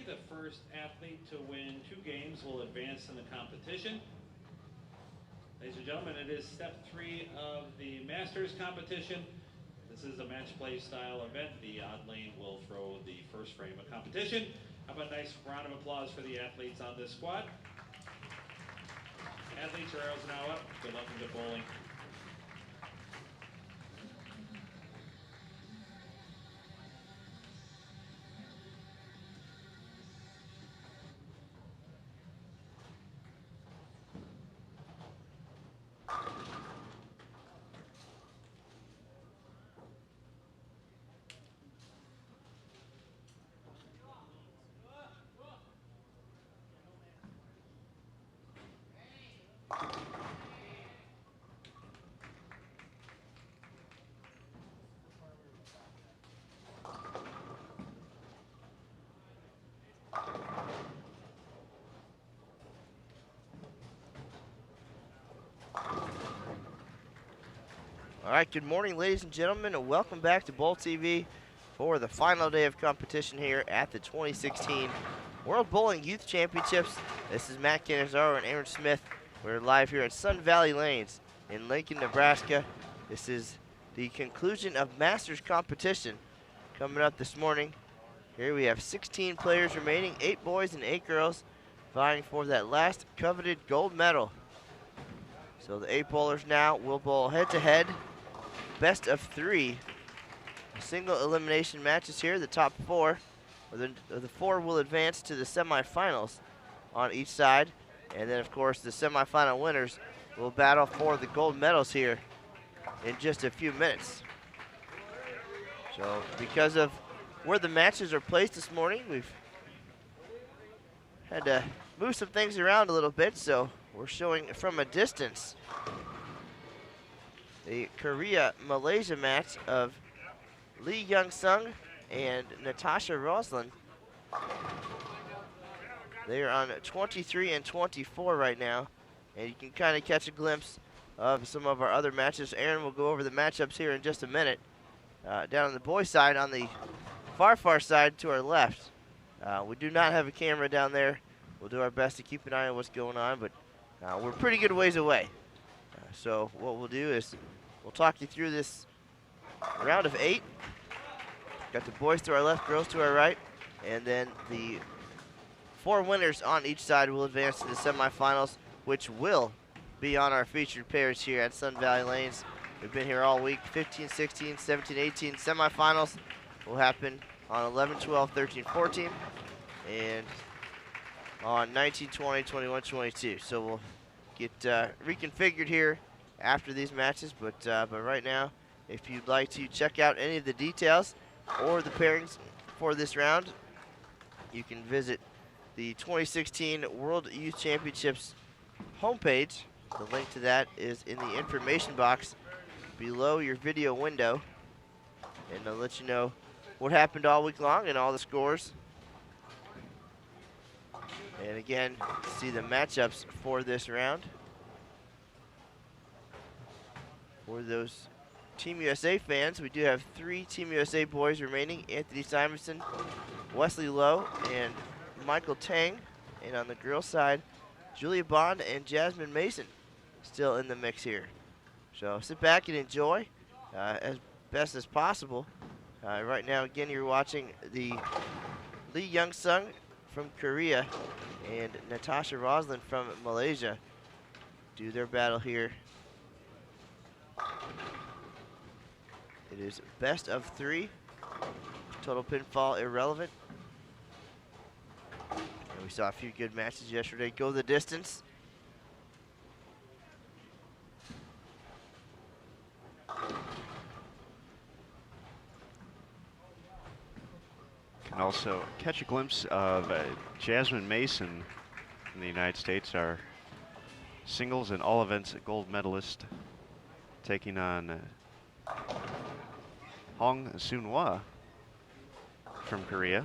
The first athlete to win 2 games will advance in the competition. Ladies and gentlemen, it is step 3 of the Masters competition. This is a match play style event. The odd lane will throw the first frame of competition. How about a nice round of applause for the athletes on this squad? Athletes, your arrows now up. Good luck and good bowling. All right, good morning, ladies and gentlemen, and welcome back to Bowl TV for the final day of competition here at the 2016 World Bowling Youth Championships. This is Matt Canizaro and Aaron Smith. We're live here at Sun Valley Lanes in Lincoln, Nebraska. This is the conclusion of Masters competition coming up this morning. Here we have 16 players remaining, 8 boys and 8 girls, vying for that last coveted gold medal. So the 8 bowlers now will bowl head-to-head. Best of 3 single elimination matches here. The top 4, or the 4 will advance to the semifinals on each side. And then, of course, the semifinal winners will battle for the gold medals here in just a few minutes. So because of where the matches are placed this morning, we've had to move some things around a little bit. So we're showing from a distance the Korea-Malaysia match of Lee Young-sung and Natasha Roslin. They are on 23 and 24 right now, and you can kind of catch a glimpse of some of our other matches. Aaron will go over the matchups here in just a minute. Down on the boys' side, on the far side to our left, we do not have a camera down there. We'll do our best to keep an eye on what's going on, but we're pretty good ways away. So what we'll do is we'll talk you through this round of 8. Got the boys to our left, girls to our right, and then the 4 winners on each side will advance to the semifinals, which will be on our featured pairs here at Sun Valley Lanes. We've been here all week. 15, 16, 17, 18 semifinals will happen on 11, 12, 13, 14, and on 19, 20, 21, 22. So we'll get reconfigured here after these matches, but right now, if you'd like to check out any of the details or the pairings for this round, you can visit the 2016 World Youth Championships homepage. The link to that is in the information box below your video window, and they'll let you know what happened all week long and all the scores. And again, see the matchups for this round. For those Team USA fans, we do have 3 Team USA boys remaining: Anthony Simonson, Wesley Lowe, and Michael Tang. And on the girls' side, Julia Bond and Jasmine Mason still in the mix here. So sit back and enjoy as best as possible. Right now, again, you're watching the Lee Young-sung from Korea and Natasha Roslin from Malaysia do their battle here. It is best of 3. Total pinfall irrelevant. And we saw a few good matches yesterday. Go the distance. Can also catch a glimpse of Jasmine Mason from the United States, our singles and all events gold medalist, taking on Hong Soon-hwa from Korea.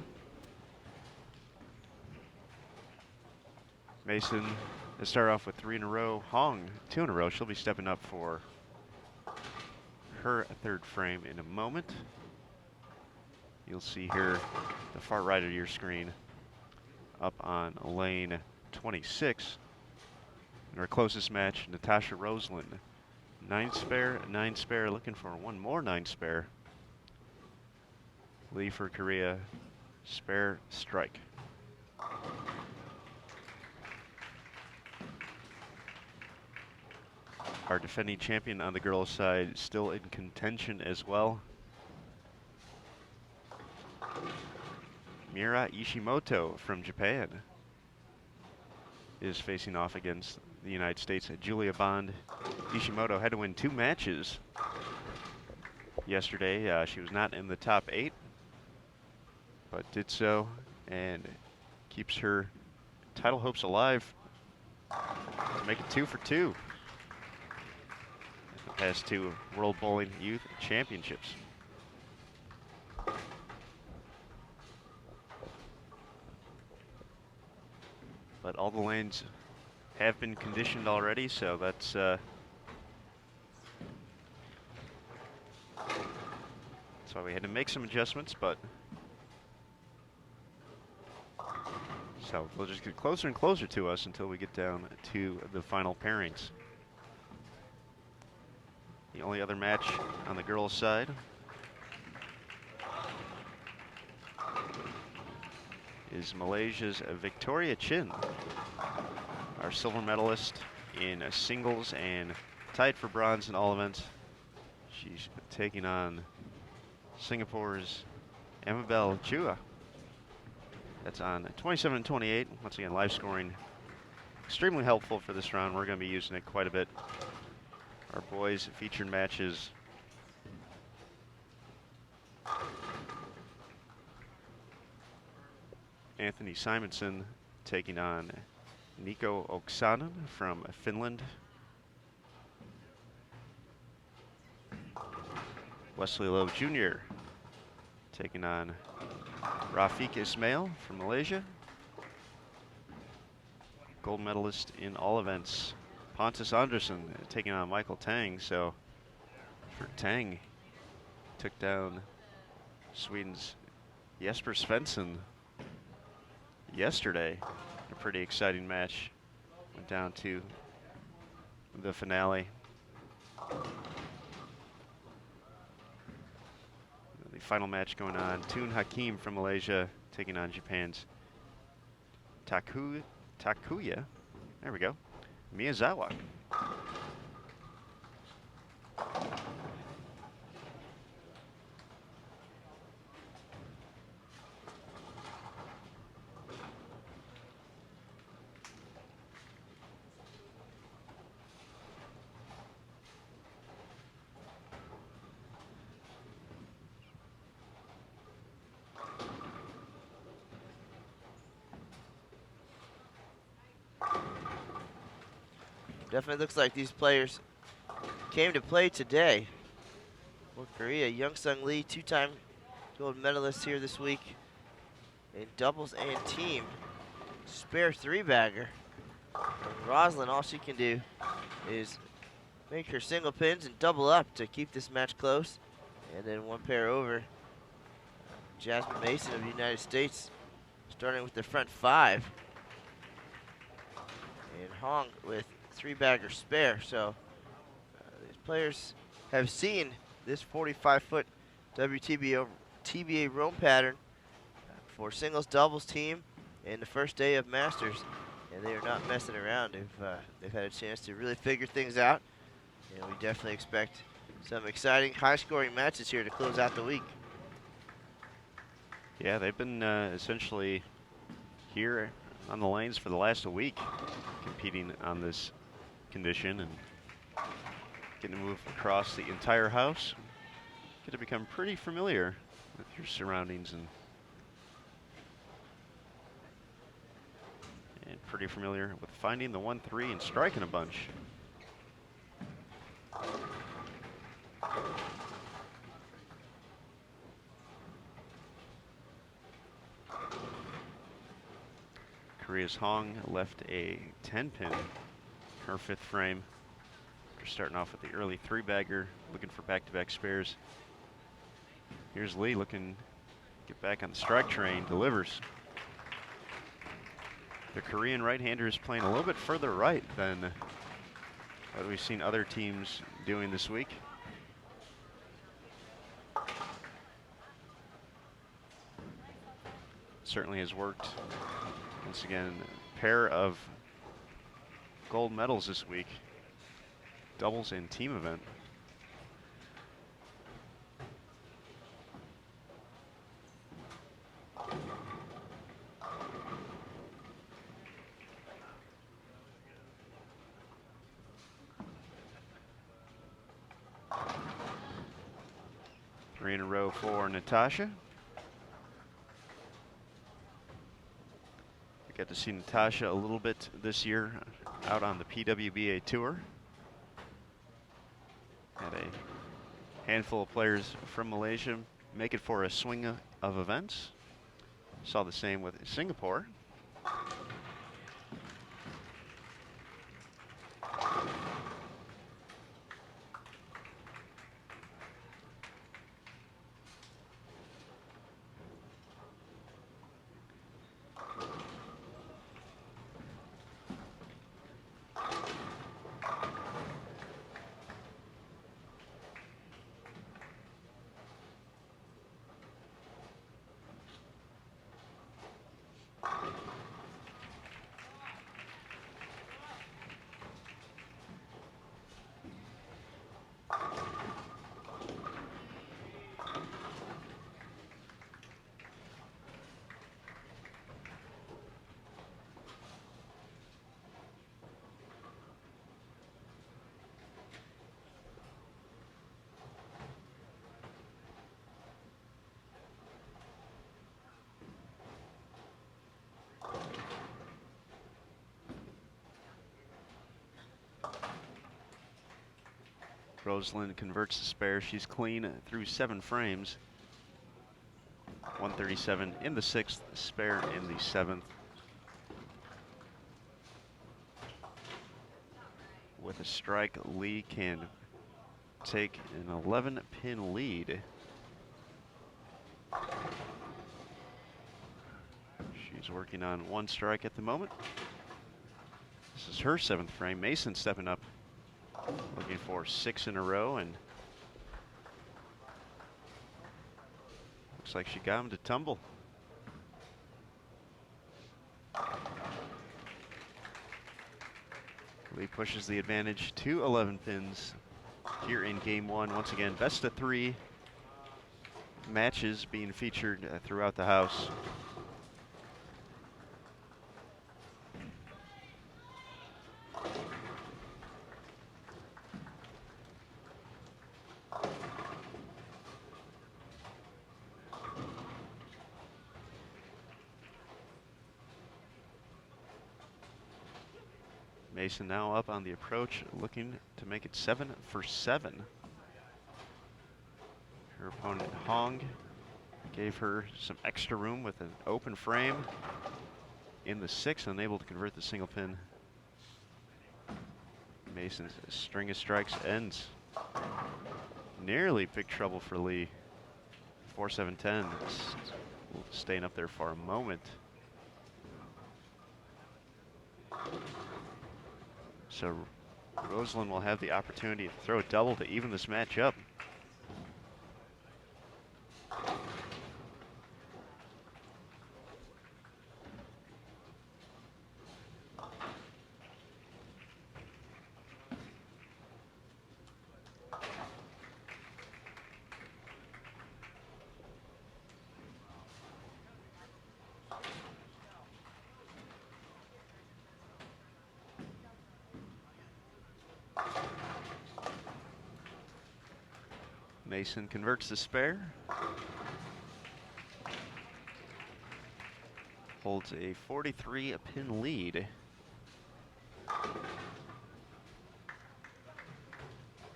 Mason has started off with 3 in a row. Hong, 2 in a row. She'll be stepping up for her 3rd frame in a moment. You'll see here the far right of your screen up on lane 26. And our closest match, Natasha Roseland. 9 spare, looking for one more 9 spare. Lee for Korea, spare strike. Our defending champion on the girls' side still in contention as well. Miura Ishimoto from Japan is facing off against the United States. Julia Bond. Ishimoto had to win 2 matches yesterday. She was not in the top 8, but did so and keeps her title hopes alive to make it 2 for 2 in the past 2 World Bowling Youth Championships. But all the lanes have been conditioned already, so that's why we had to make some adjustments, but so they'll just get closer and closer to us until we get down to the final pairings. The only other match on the girls' side is Malaysia's Victoria Chin, our silver medalist in singles and tied for bronze in all events. She's taking on Singapore's Amabel Chua. That's on 27 and 28. Once again, live scoring extremely helpful for this round. We're going to be using it quite a bit. Our boys featured matches Anthony Simonson taking on Nico Oksanen from Finland. Wesley Lowe Jr. taking on Rafiq Ismail from Malaysia. Gold medalist in all events, Pontus Andersson taking on Michael Tang. So for Tang, took down Sweden's Jesper Svensson yesterday. A pretty exciting match. Went down to the finale. The final match going on, Tun Hakim from Malaysia taking on Japan's Takuya, there we go, Miyazawa. Definitely looks like these players came to play today. For Korea, Youngsung Lee, 2-time gold medalist here this week in doubles and team. Spare 3-bagger. Rosalind, all she can do is make her single pins and double up to keep this match close. And then 1 pair over. Jasmine Mason of the United States starting with the front 5. And Hong with 3-bagger spare. So these players have seen this 45-foot TBA roam pattern for singles doubles team in the first day of Masters, and they are not messing around. They've had a chance to really figure things out, and we definitely expect some exciting high-scoring matches here to close out the week. Yeah, they've been essentially here on the lanes for the last week, competing on this condition and getting to move across the entire house. Get to become pretty familiar with your surroundings and pretty familiar with finding the 1-3 and striking a bunch. Korea's Hong left a 10-pin, her 5th frame. After starting off with the early 3-bagger, looking for back-to-back spares. Here's Lee looking to get back on the strike train, delivers. The Korean right-hander is playing a little bit further right than what we've seen other teams doing this week. Certainly has worked. Once again, a pair of gold medals this week. Doubles and team event. Three in a row for Natasha. We got to see Natasha a little bit this year out on the PWBA tour. Had a handful of players from Malaysia make it for a swing of events. Saw the same with Singapore. Rosalind converts the spare. She's clean through 7 frames. 137 in the 6th, spare in the 7th. With a strike, Lee can take an 11-pin lead. She's working on 1 strike at the moment. This is her 7th frame. Mason stepping up, looking for 6 in a row, and looks like she got him to tumble. Lee pushes the advantage to 11 pins here in game 1. Once again, best of 3 matches being featured throughout the house. Mason now up on the approach, looking to make it 7 for 7. Her opponent Hong gave her some extra room with an open frame in the 6th, unable to convert the single pin. Mason's string of strikes ends. Nearly big trouble for Lee. 4-7-10, staying up there for a moment. So Rosalind will have the opportunity to throw a double to even this match up. Mason converts the spare. Holds a 43-pin lead.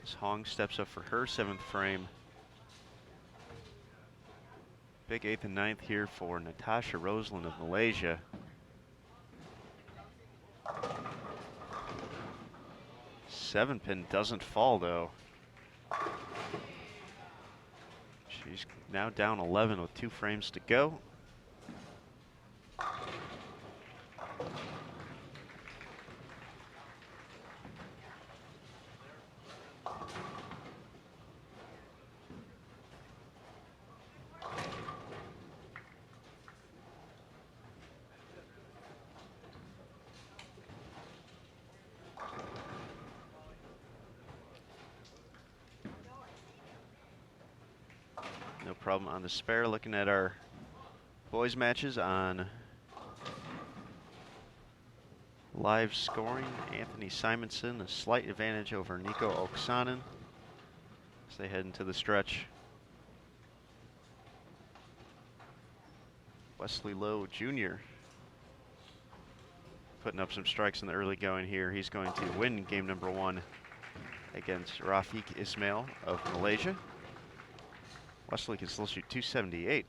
As Hong steps up for her 7th frame. Big 8th and 9th here for Natasha Rosalind of Malaysia. Seven pin doesn't fall though. She's now down 11 with 2 frames to go. No problem on the spare. Looking at our boys matches on live scoring. Anthony Simonson, a slight advantage over Nico Oksanen as they head into the stretch. Wesley Lowe Jr. putting up some strikes in the early going here. He's going to win game number 1 against Rafiq Ismail of Malaysia. Wesley can still shoot .278.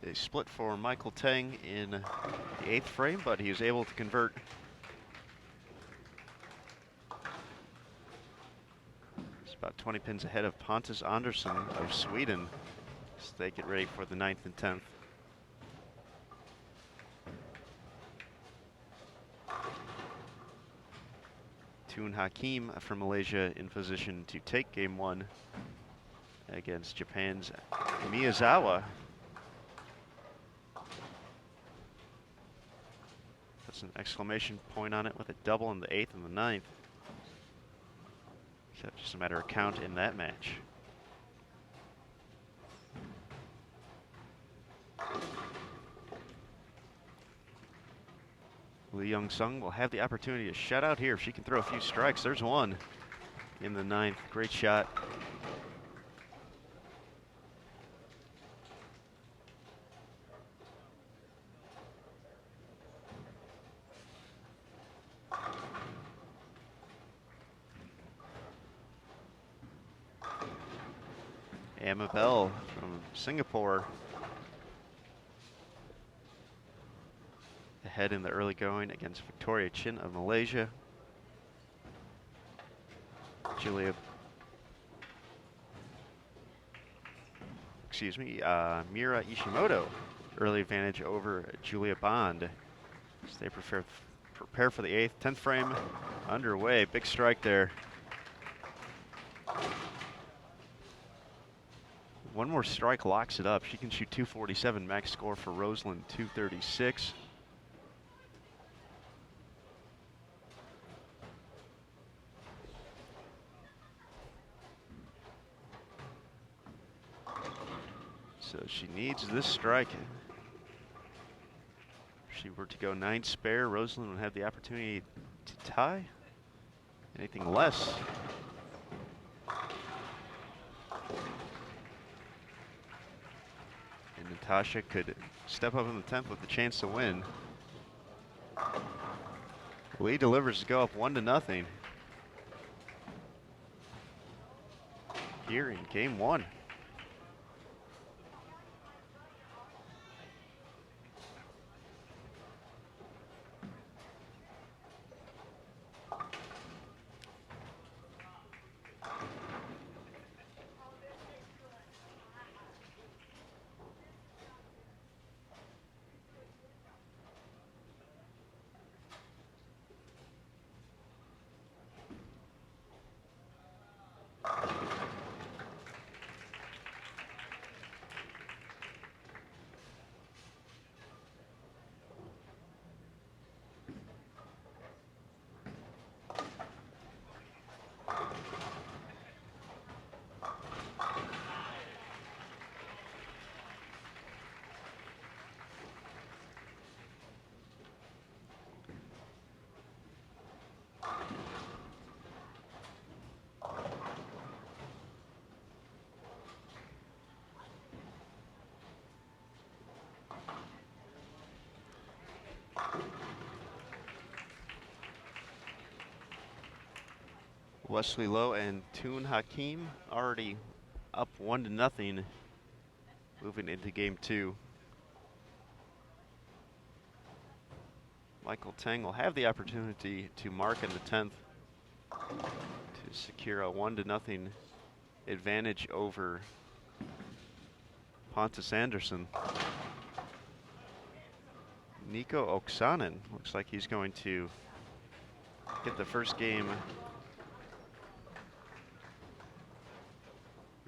They split for Michael Tang in the 8th frame, but he was able to convert. He's about 20 pins ahead of Pontus Andersson of Sweden as they get ready for the 9th and 10th. Tun Hakim from Malaysia in position to take game 1 against Japan's Miyazawa. That's an exclamation point on it with a double in the 8th and the 9th. So just a matter of count in that match. Lee Young-sung will have the opportunity to shut out here if she can throw a few strikes. There's one in the 9th. Great shot. Amabel from Singapore ahead in the early going against Victoria Chin of Malaysia. Mira Ishimoto, early advantage over Julia Bond. So they prepare for the 8th, 10th frame underway. Big strike there. One more strike locks it up. She can shoot .247, max score for Roseland .236. So she needs this strike. If she were to go 9 spare, Roseland would have the opportunity to tie. Anything less, and Natasha could step up in the 10th with a chance to win. Lee delivers to go up 1-0 here in game 1. Wesley Lowe and Tun Hakim already up 1-0 moving into game 2. Michael Tang will have the opportunity to mark in the 10th to secure a 1-0 advantage over Pontus Andersson. Nico Oksanen looks like he's going to get the first game,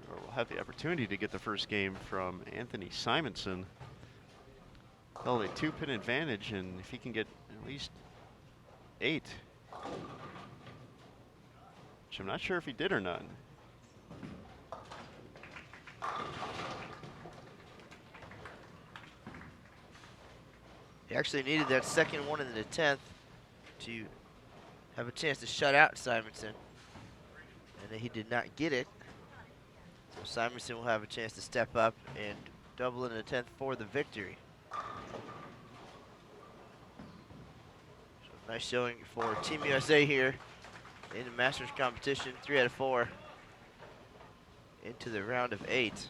or will have the opportunity to get the first game from Anthony Simonson. Held a 2-pin advantage, and if he can get at least 8, which I'm not sure if he did or not. He actually needed that second one in the 10th to have a chance to shut out Simonson. And he did not get it. So Simonson will have a chance to step up and double in the 10th for the victory. So nice showing for Team USA here in the Masters competition. 3 out of 4 into the round of 8. So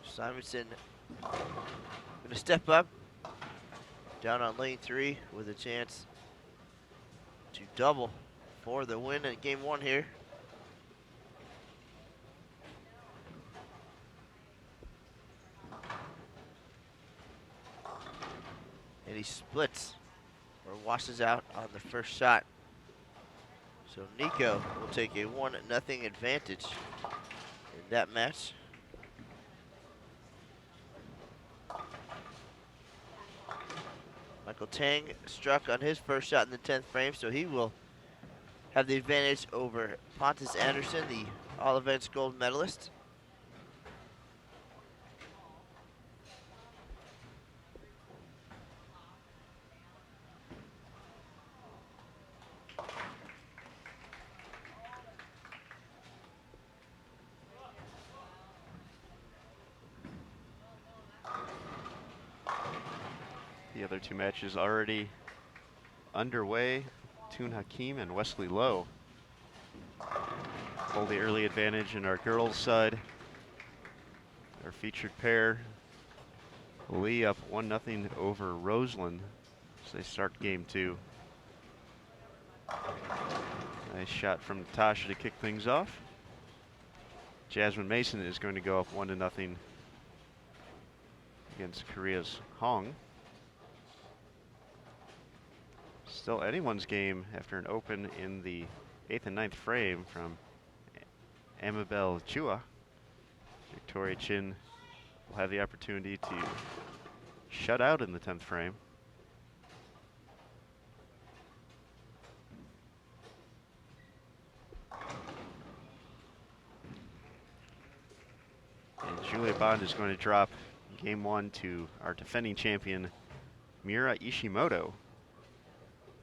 Simonson going to step up down on lane 3 with a chance to double for the win in game 1 here. And he splits or washes out on the first shot. So Nico will take a 1-0 advantage in that match. Michael Tang struck on his first shot in the 10th frame, so he will have the advantage over Pontus Anderson, the all events gold medalist. The other two matches already underway. Toon Hakim and Wesley Lowe hold the early advantage in our girls' side. Our featured pair, Lee up 1-0 over Roseland as they start game 2. Nice shot from Natasha to kick things off. Jasmine Mason is going to go up 1-0 against Korea's Hong. Still anyone's game after an open in the 8th and 9th frame from Amabel Chua. Victoria Chin will have the opportunity to shut out in the 10th frame. And Julia Bond is going to drop game 1 to our defending champion, Miura Ishimoto.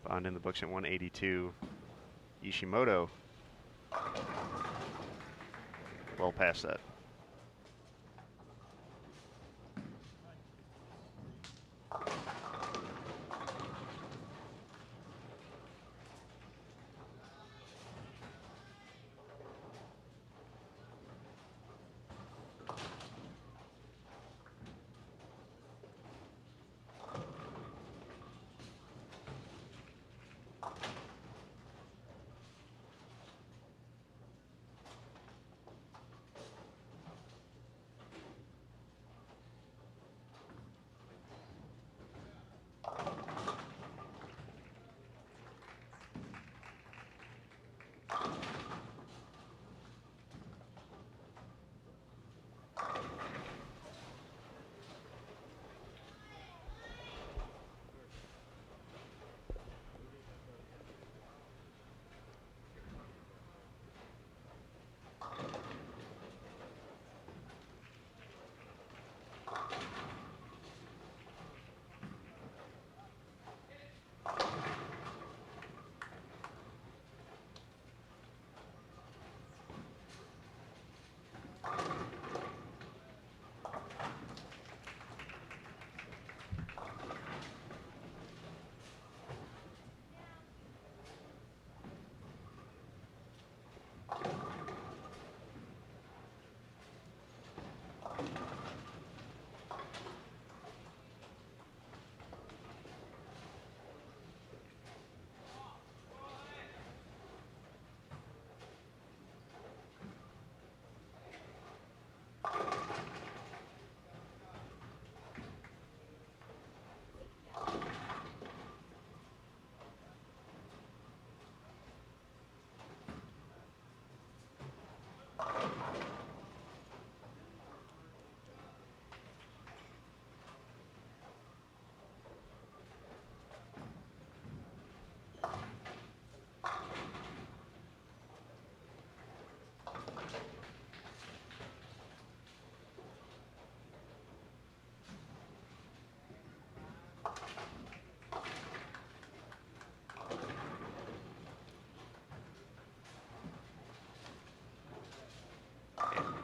Bond in the books at 182. Ishimoto well past that.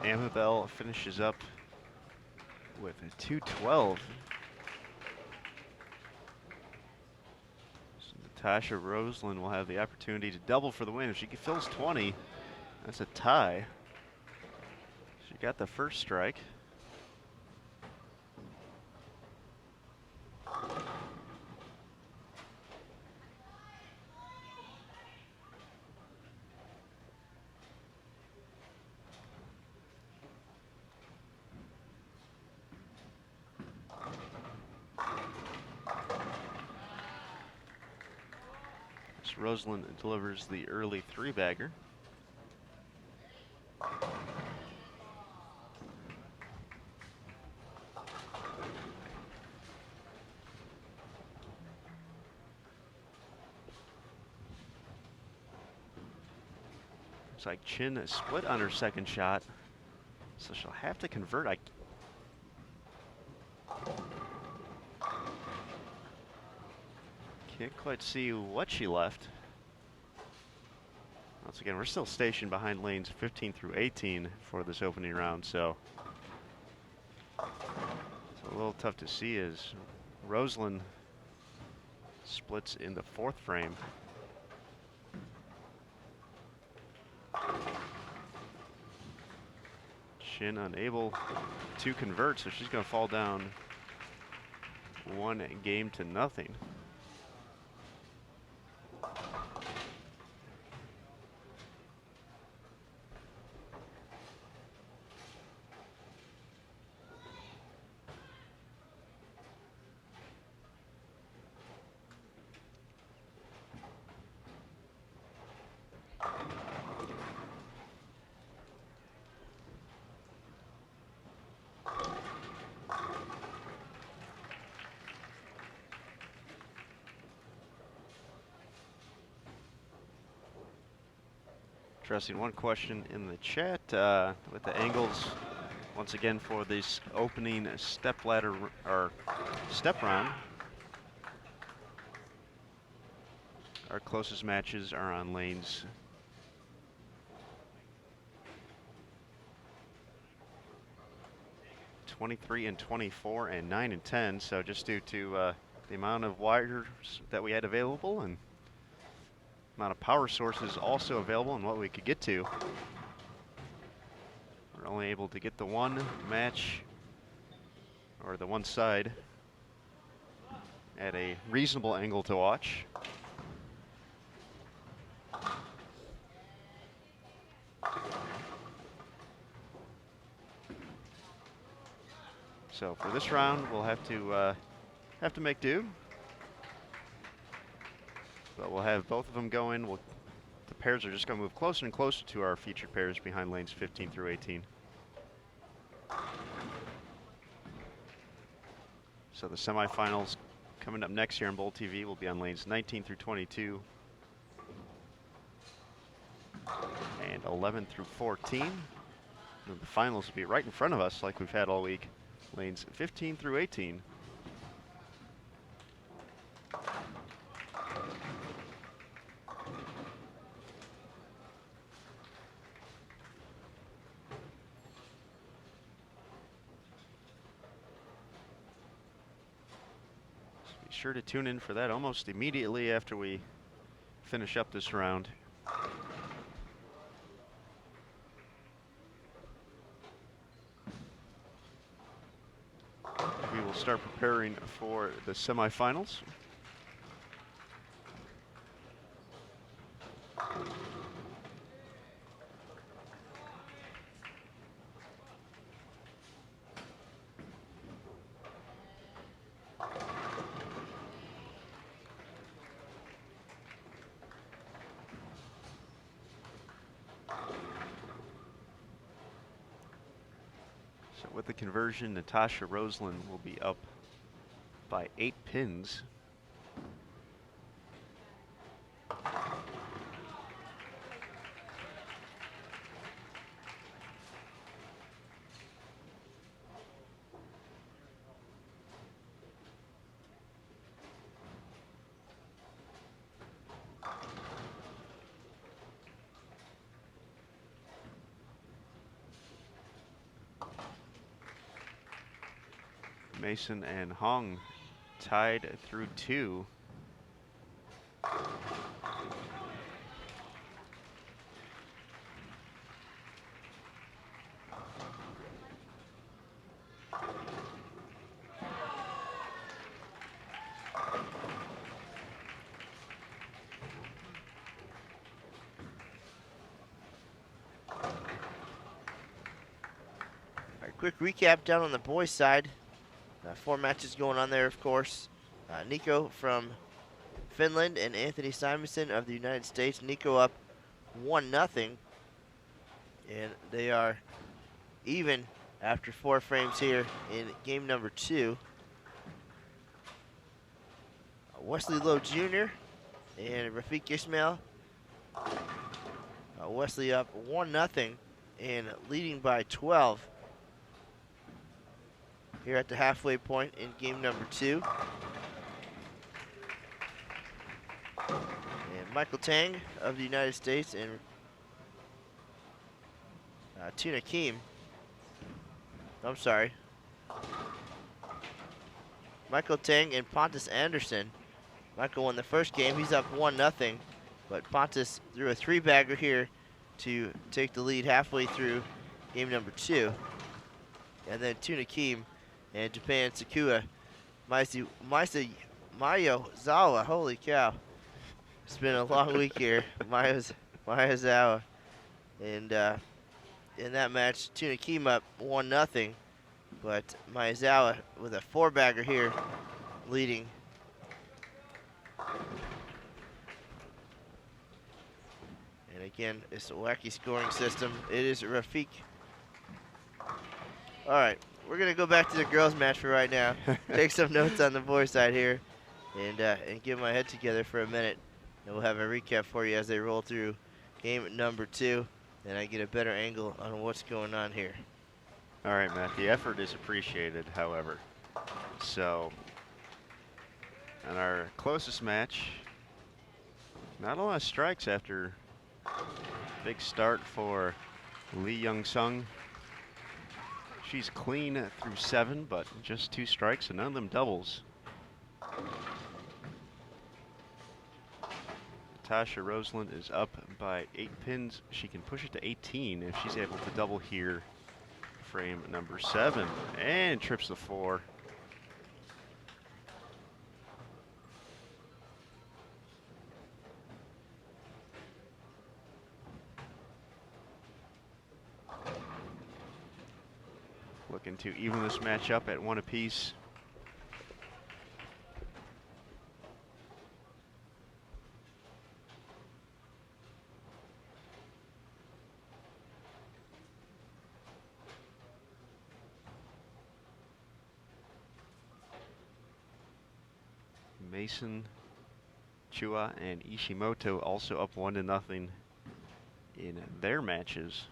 Amabel finishes up with a 212. So Natasha Roseland will have the opportunity to double for the win. If she fills 20, that's a tie. She got the first strike. Roseland delivers the early three-bagger. Looks like Chin split on her second shot, so she'll have to convert. Can't quite see what she left. Once again, we're still stationed behind lanes 15 through 18 for this opening round, so it's a little tough to see as Roseland splits in the fourth frame. Chin unable to convert, so she's going to fall down 1-0. Addressing one question in the chat with the angles once again for this opening step ladder or step round. Our closest matches are on lanes 23 and 24 and 9 and 10. So just due to the amount of wires that we had available and amount of power sources also available and what we could get to, we're only able to get the one match or the one side at a reasonable angle to watch. So for this round, we'll have to make do. But we'll have both of them going. The pairs are just going to move closer and closer to our featured pairs behind lanes 15 through 18. So the semifinals coming up next here on Bowl TV will be on lanes 19 through 22 and 11 through 14. And the finals will be right in front of us like we've had all week, lanes 15 through 18. Sure to tune in for that almost immediately after we finish up this round. We will start preparing for the semifinals. With the conversion, Natasha Roseland will be up by 8 pins. Mason and Hong tied through 2. Quick recap down on the boys' side. 4 matches going on there, of course. Nico from Finland and Anthony Simonson of the United States. Nico up 1-0. And they are even after 4 frames here in game number 2. Wesley Lowe Jr. and Rafiq Ismail. Wesley up 1-0 and leading by 12 here at the halfway point in game number 2. And Michael Tang of the United States and Tuna Keem. I'm sorry. Michael Tang and Pontus Anderson. Michael won the first game. He's up 1-0. But Pontus threw a 3-bagger here to take the lead halfway through game number 2. And then Tuna Keem and Japan Sakua Mayozawa. Holy cow. It's been a long week here. Mayozawa. And in that match, Tuna Keem up 1-0. But Mayozawa with a 4-bagger here leading. And again, it's a wacky scoring system. It is Rafiq. All right, we're gonna go back to the girls' match for right now. Take some notes on the boys' side here, and get my head together for a minute, and we'll have a recap for you as they roll through game number 2, and I get a better angle on what's going on here. All right, Matt, the effort is appreciated, however. So, in our closest match, not a lot of strikes after big start for Lee Young-sung. She's clean through 7, but just 2 strikes, and none of them doubles. Natasha Roseland is up by 8 pins. She can push it to 18 if she's able to double here. Frame number 7, and trips the 4. Looking to even this match up at 1 apiece. Mason, Chua, and Ishimoto also up 1-0 in their matches.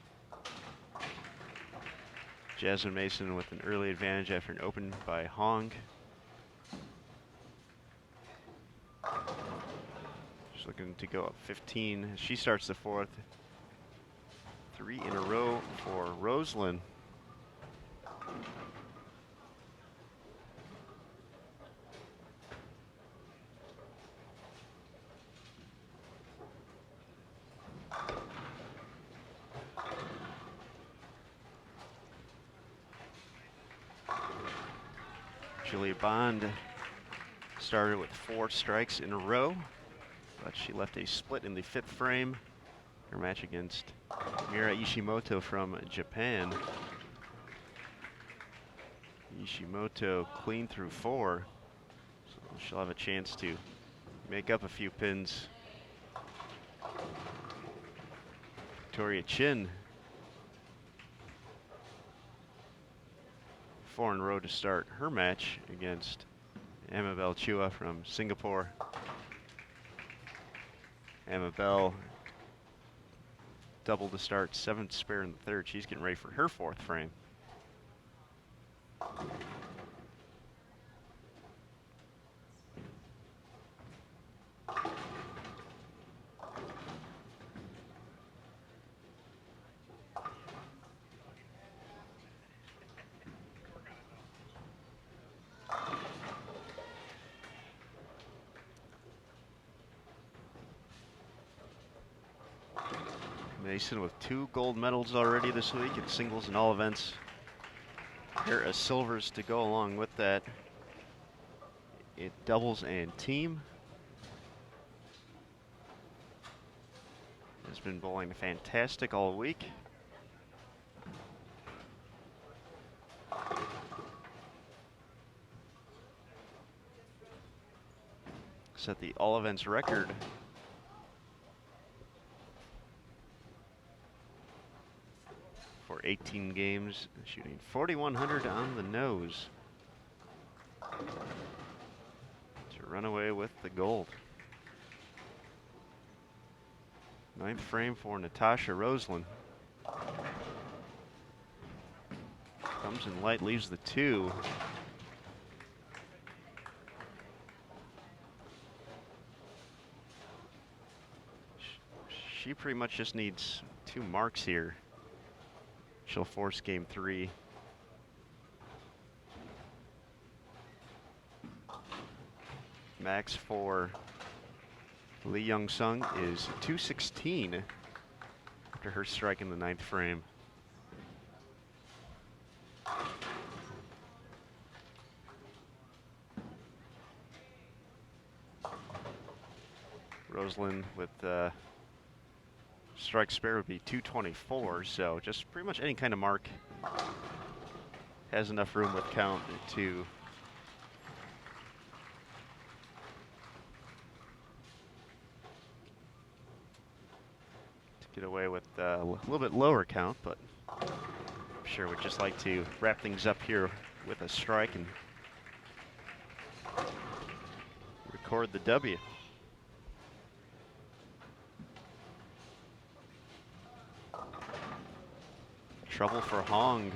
Jasmine Mason with an early advantage after an open by Hong. She's looking to go up 15. She starts the 4th. 3 in a row for Roseland. Julia Bond started with 4 strikes in a row, but she left a split in the 5th frame. Her match against Mira Ishimoto from Japan. Ishimoto clean through 4, so she'll have a chance to make up a few pins. Victoria Chin, 4 in a row to start her match against Amabel Chua from Singapore. Amabel double to start, 7th spare in the 3rd. She's getting ready for her 4th frame. Mason with 2 gold medals already this week in singles and all events. Pair of silvers to go along with that in doubles and team. Has been bowling fantastic all week. Set the all events record for 18 games, shooting 4,100 on the nose to run away with the gold. 9th frame for Natasha Roseland. Comes in light, leaves the 2. She pretty much just needs 2 marks here. She'll force game 3. Max for Lee Young Sung is 216 after her strike in the 9th frame. Roseland with strike spare would be 224, so just pretty much any kind of mark has enough room with count to get away with a little bit lower count, but I'm sure we'd just like to wrap things up here with a strike and record the W. Trouble for Hong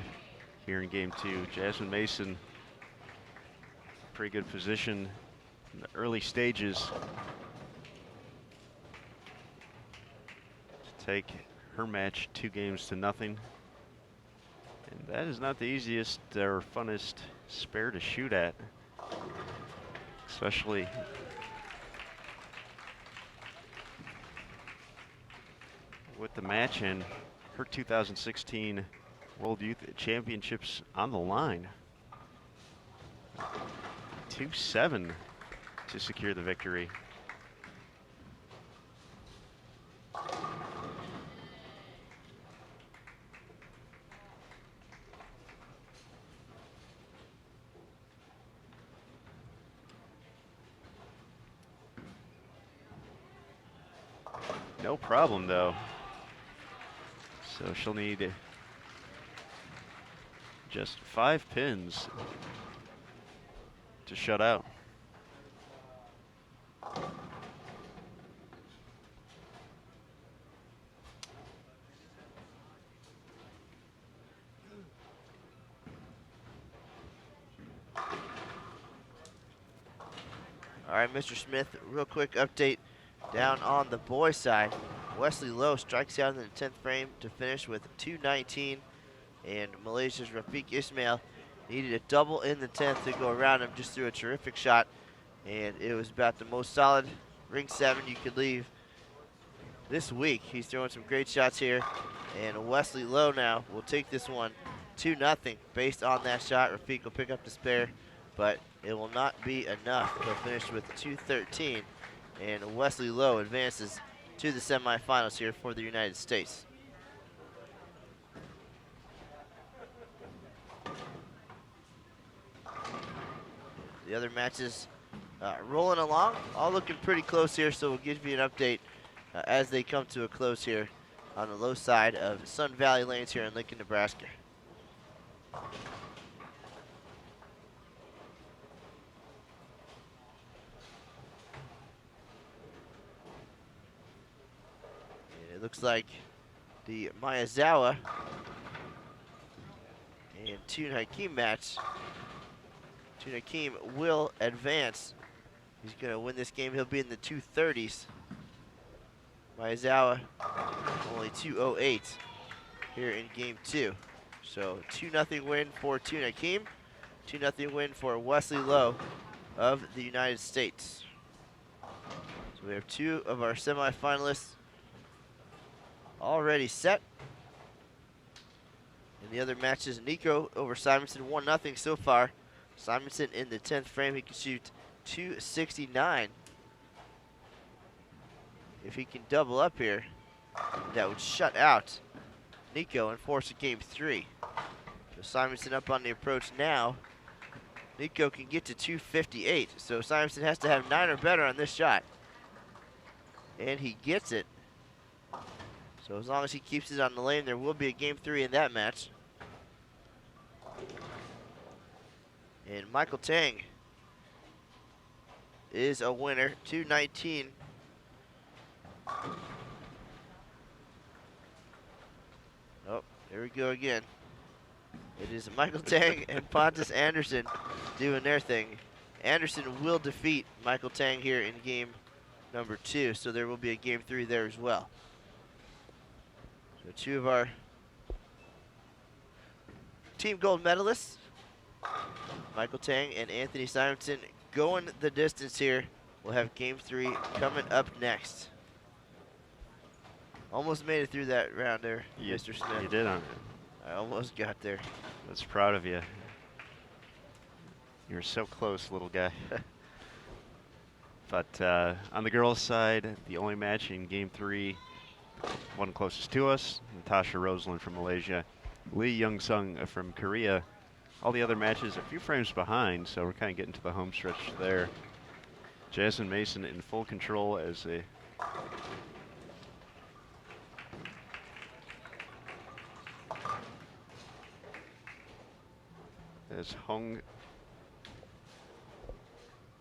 here in game 2. Jasmine Mason, pretty good position in the early stages to take her match 2-0. And that is not the easiest or funnest spare to shoot at, especially with the match and her 2016 World Youth Championships on the line. 2-7 to secure the victory. No problem though. So she'll need just 5 pins to shut out. All right, Mr. Smith, real quick update down on the boys' side. Wesley Lowe strikes out in the 10th frame to finish with 219, and Malaysia's Rafiq Ismail needed a double in the 10th to go around him, just threw a terrific shot, and it was about the most solid ring 7 you could leave this week. He's throwing some great shots here, and Wesley Lowe now will take this one 2-0 based on that shot. Rafiq will pick up the spare, but it will not be enough. He'll finish with 213, and Wesley Lowe advances to the semifinals here for the United States. The other matches rolling along, all looking pretty close here, so we'll give you an update as they come to a close here on the low side of Sun Valley Lanes here in Lincoln, Nebraska. It looks like the Miyazawa and Tune Hakeem match. Tune Hakeem will advance. He's going to win this game. He'll be in the 230s. Miyazawa only 208 here in game 2. So 2-0 win for Tune Hakeem. 2-0 win for Wesley Lowe of the United States. So we have 2 of our semifinalists already set. In the other matches, Nico over Simonson, 1-0 so far. Simonson in the 10th frame, he can shoot 269. If he can double up here, that would shut out Nico and force a game 3. So Simonson up on the approach now. Nico can get to 258, so Simonson has to have 9 or better on this shot. And he gets it. So as long as he keeps it on the lane, there will be a game 3 in that match. And Michael Tang is a winner, 219. Oh, there we go again. It is Michael Tang and Pontus Anderson doing their thing. Anderson will defeat Michael Tang here in game number 2, so there will be a game 3 there as well. So 2 of our team gold medalists, Michael Tang and Anthony Simonson, going the distance here. We'll have game 3 coming up next. Almost made it through that round there, Mr. Smith. You did on it. I almost got there. That's proud of you. You're so close, little guy. But on the girls' side, the only match in game 3, one closest to us, Natasha Roseland from Malaysia, Lee Young-sung from Korea. All the other matches a few frames behind, so we're kind of getting to the home stretch there. Jasmine Mason in full control as Hong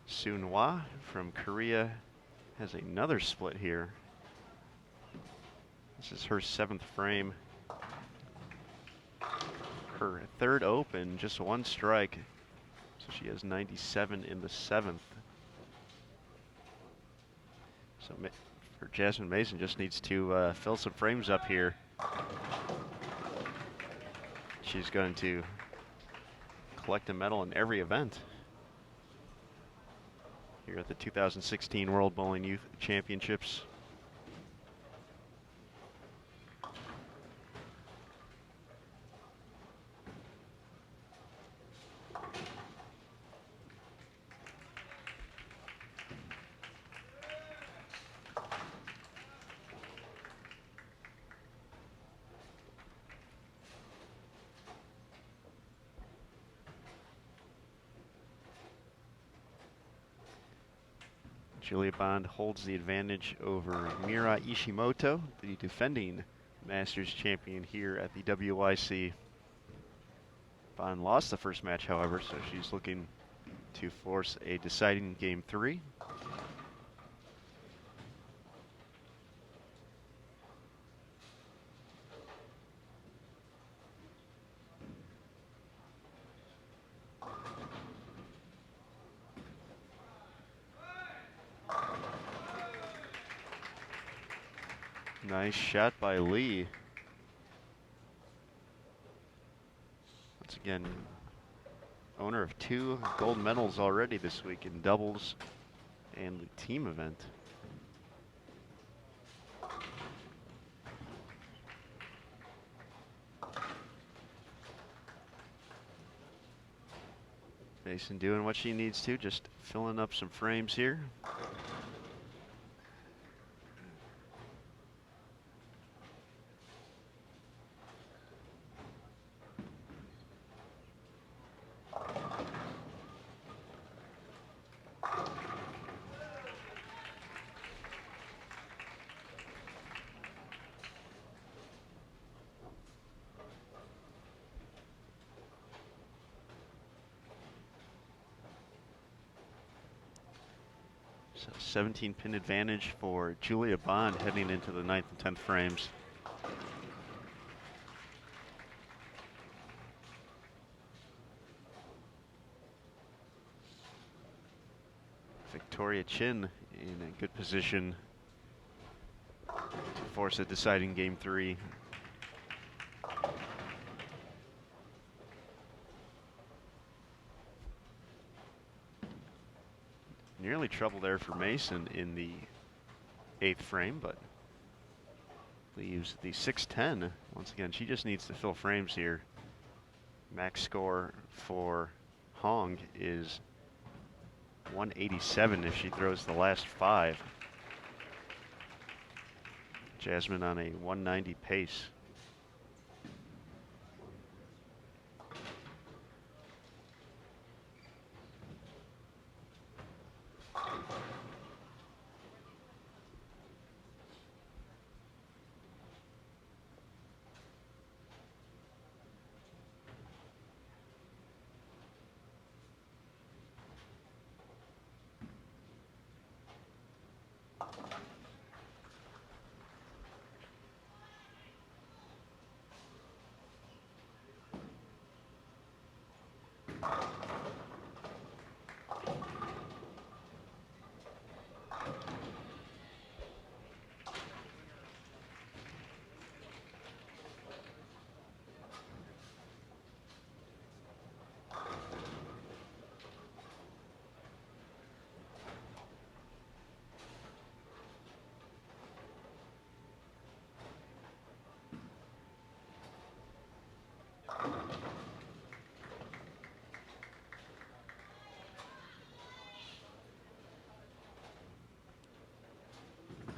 Soon-hwa from Korea has another split here. This is her 7th frame. Her 3rd open, just 1 strike. So she has 97 in the 7th. So for Jasmine Mason, just needs to fill some frames up here. She's going to collect a medal in every event here at the 2016 World Bowling Youth Championships. Julia Bond holds the advantage over Mira Ishimoto, the defending Masters champion here at the WYC. Bond lost the first match, however, so she's looking to force a deciding game 3. Nice shot by Lee. Once again, owner of 2 gold medals already this week in doubles and the team event. Mason doing what she needs to, just filling up some frames here. So 17-pin advantage for Julia Bond heading into the 9th and 10th frames. Victoria Chin in a good position to force a deciding game 3. Nearly trouble there for Mason in the 8th frame, but Leaves the 6'10". Once again, she just needs to fill frames here. Max score for Hong is 187 if she throws the last 5. Jasmine on a 190 pace.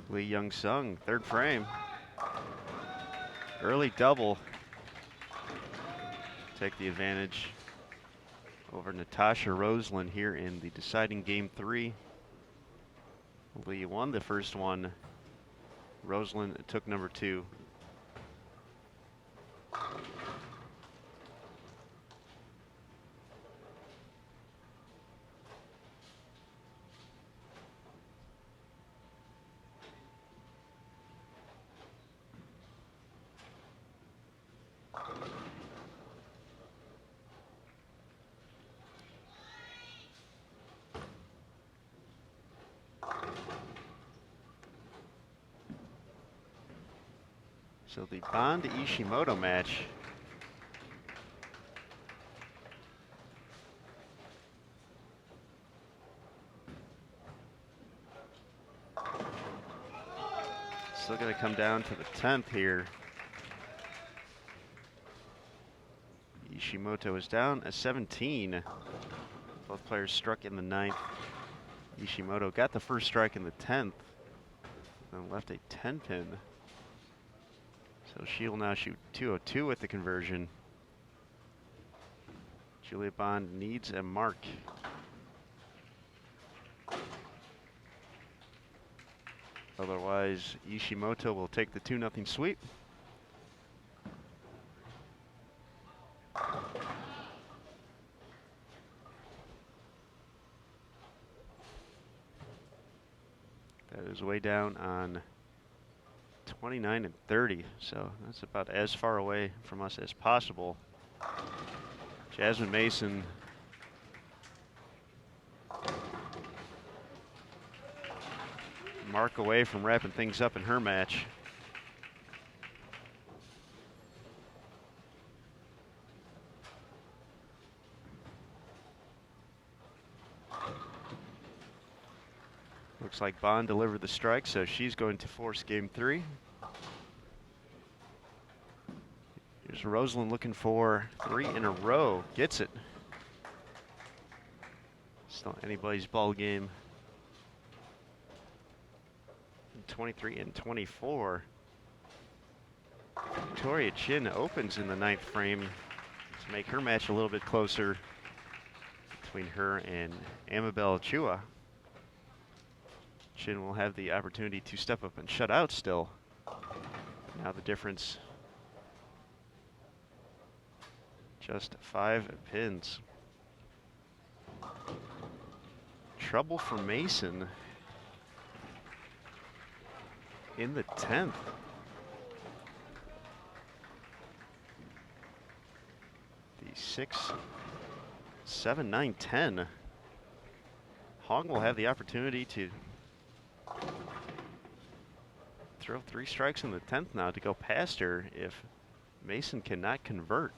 Lee Young-sung, third frame. Early double. Take the advantage over Natasha Roseland here in the deciding game 3. Lee won the first one. Roseland took number 2. So the Bond Ishimoto match. Still going to come down to the 10th here. Ishimoto is down a 17. Both players struck in the 9th. Ishimoto got the first strike in the 10th and left a 10 pin. So she will now shoot 202 with the conversion. Julia Bond needs a mark. Otherwise, Ishimoto will take the 2-0 sweep. That is way down on 29 and 30, so that's about as far away from us as possible. Jasmine Mason mark away from wrapping things up in her match. Looks like Bond delivered the strike, so she's going to force game 3. Here's Roseland looking for 3 in a row. Gets it. Still anybody's ball game. 23 and 24. Victoria Chin opens in the 9th frame to make her match a little bit closer between her and Amabel Chua. Chin will have the opportunity to step up and shut out still. Now the difference, just 5 pins. Trouble for Mason in the 10th. The 6, 7, 9, 10. Hong will have the opportunity to throw 3 strikes in the 10th now to go past her if Mason cannot convert.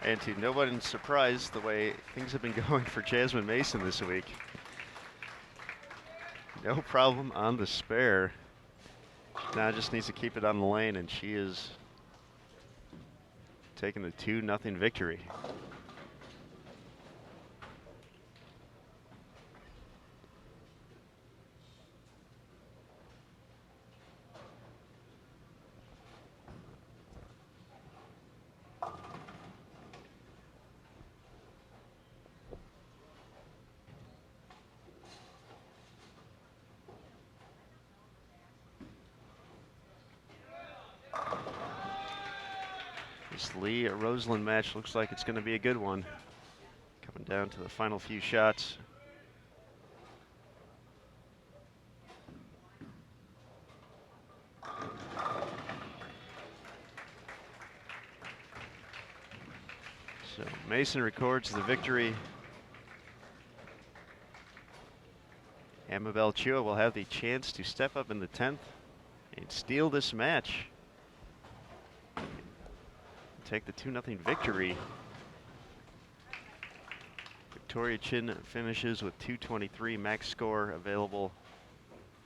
And to nobody's surprise, the way things have been going for Jasmine Mason this week. No problem on the spare. Now just needs to keep it on the lane, and she is taking the 2-0 victory. This Lee Roseland match looks like it's going to be a good one. Coming down to the final few shots. So Mason records the victory. Amabel Chua will have the chance to step up in the 10th and steal this match. Take the 2-0 victory. Victoria Chin finishes with 223 max score available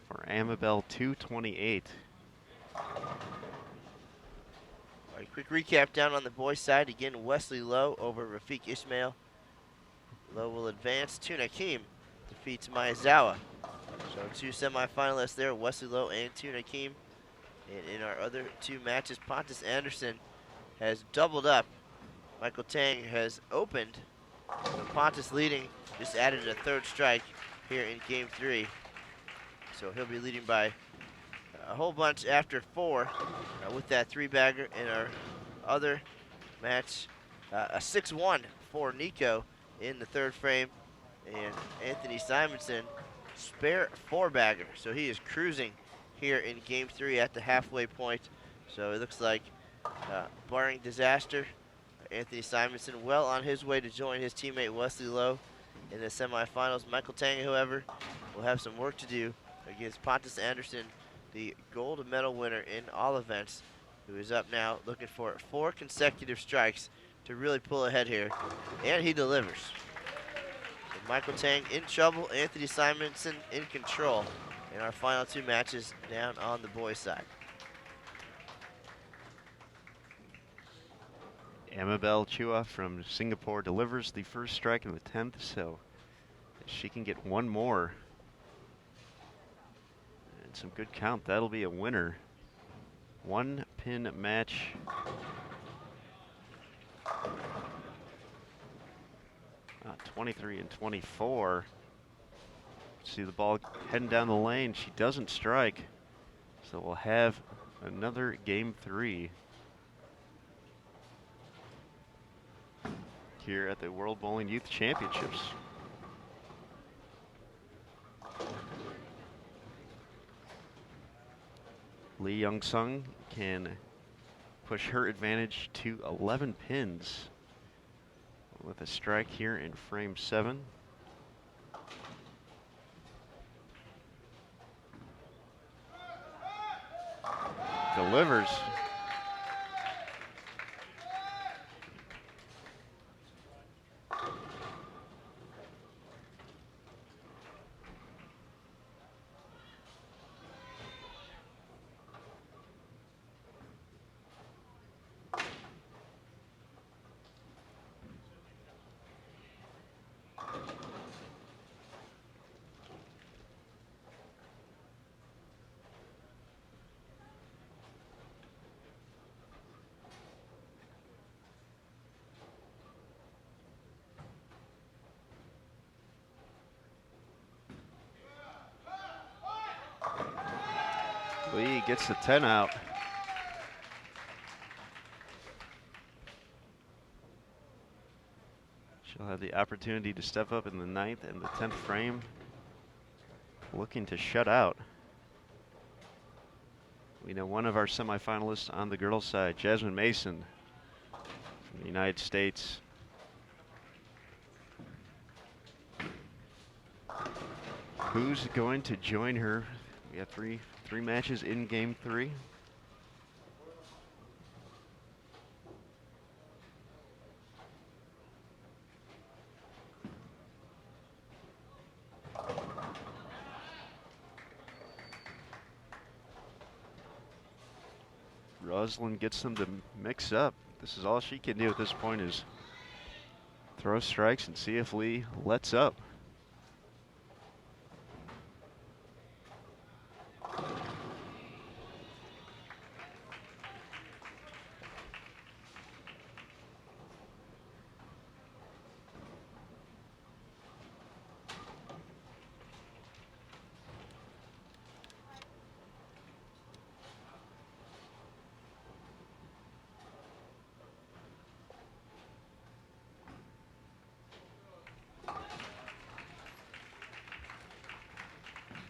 for Amabel 228. All right, quick recap down on the boys' side. Again, Wesley Lowe over Rafiq Ismail. Lowe will advance. Tuna Keem defeats Miyazawa. So 2 semifinalists there, Wesley Lowe and Tuna Keem. And in our other 2 matches, Pontus Anderson has doubled up. Michael Tang has opened. So Pontus leading, just added a 3rd strike here in game 3. So he'll be leading by a whole bunch after 4 with that 3-bagger. In our other match, a 6-1 for Nico in the 3rd frame. And Anthony Simonson, spare 4-bagger. So he is cruising here in game 3 at the halfway point. So it looks like barring disaster, Anthony Simonson well on his way to join his teammate Wesley Lowe in the semifinals. Michael Tang, however, will have some work to do against Pontus Anderson, the gold medal winner in all events, who is up now looking for 4 consecutive strikes to really pull ahead here, and he delivers. So Michael Tang in trouble, Anthony Simonson in control in our final 2 matches down on the boys' side. Amabel Chua from Singapore delivers the 1st strike in the 10th, so she can get 1 more. And some good count, that'll be a winner. 1-pin match. 23 and 24. See the ball heading down the lane. She doesn't strike. So we'll have another game 3 here at the World Bowling Youth Championships. Lee Young-sung can push her advantage to 11 pins with a strike here in frame 7. Delivers. Lee gets the 10 out. She'll have the opportunity to step up in the 9th and the 10th frame, looking to shut out. We know one of our semifinalists on the girls' side, Jasmine Mason from the United States. Who's going to join her? We have three matches in game 3. Rosalind gets them to mix up. This is all she can do at this point, is throw strikes and see if Lee lets up.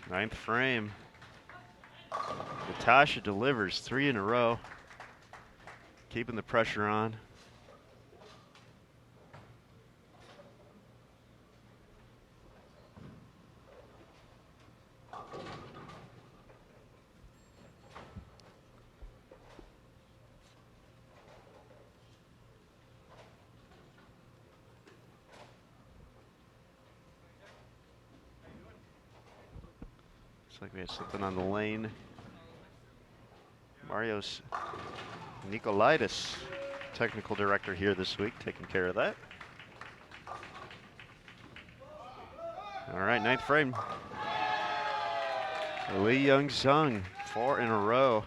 Ninth frame. Natasha delivers 3 in a row, keeping the pressure on. Looks like we had something on the lane. Marios Nikolaitis, technical director here this week, taking care of that. All right, ninth frame. Lee Young-sung, 4 in a row.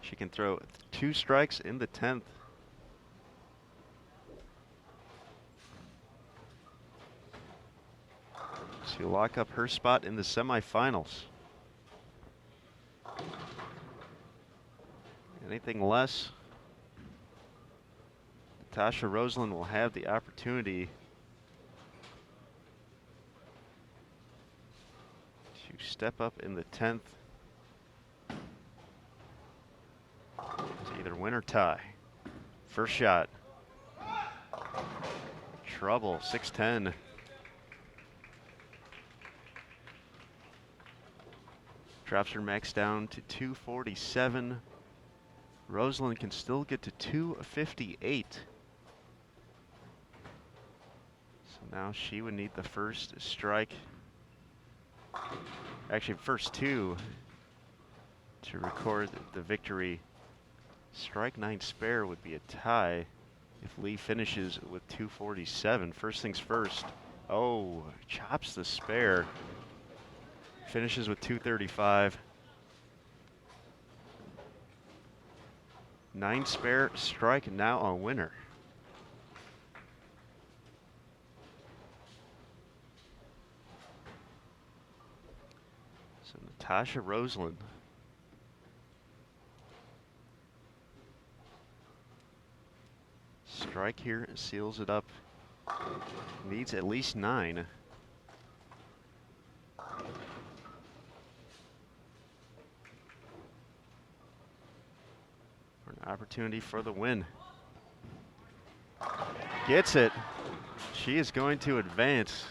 She can throw 2 strikes in the 10th. To lock up her spot in the semifinals. Anything less, Natasha Rosalind will have the opportunity to step up in the 10th to either win or tie. First shot. Trouble, 6-10. Drops her max down to 247. Rosalind can still get to 258. So now she would need the first strike, actually first 2, to record the victory. Strike 9 spare would be a tie if Lee finishes with 247. First things first. Oh, chops the spare. Finishes with 235. 9 spare strike, now a winner. So Natasha Rosalind strike here seals it up. Needs at least 9. Opportunity for the win. Gets it. She is going to advance.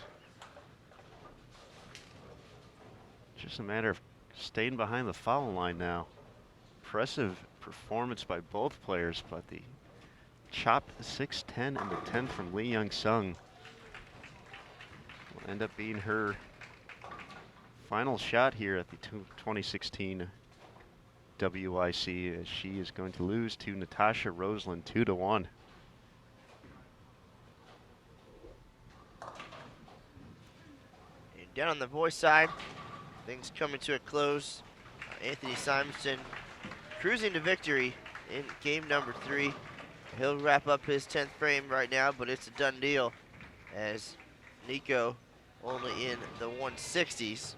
Just a matter of staying behind the foul line now. Impressive performance by both players, but the chopped 6-10 in the 10th from Lee Young-sung will end up being her final shot here at the 2016 WIC, as she is going to lose to Natasha Rosalind 2-1. And down on the boys' side, things coming to a close. Anthony Simonson cruising to victory in game number 3. He'll wrap up his 10th frame right now, but it's a done deal as Nico only in the 160s.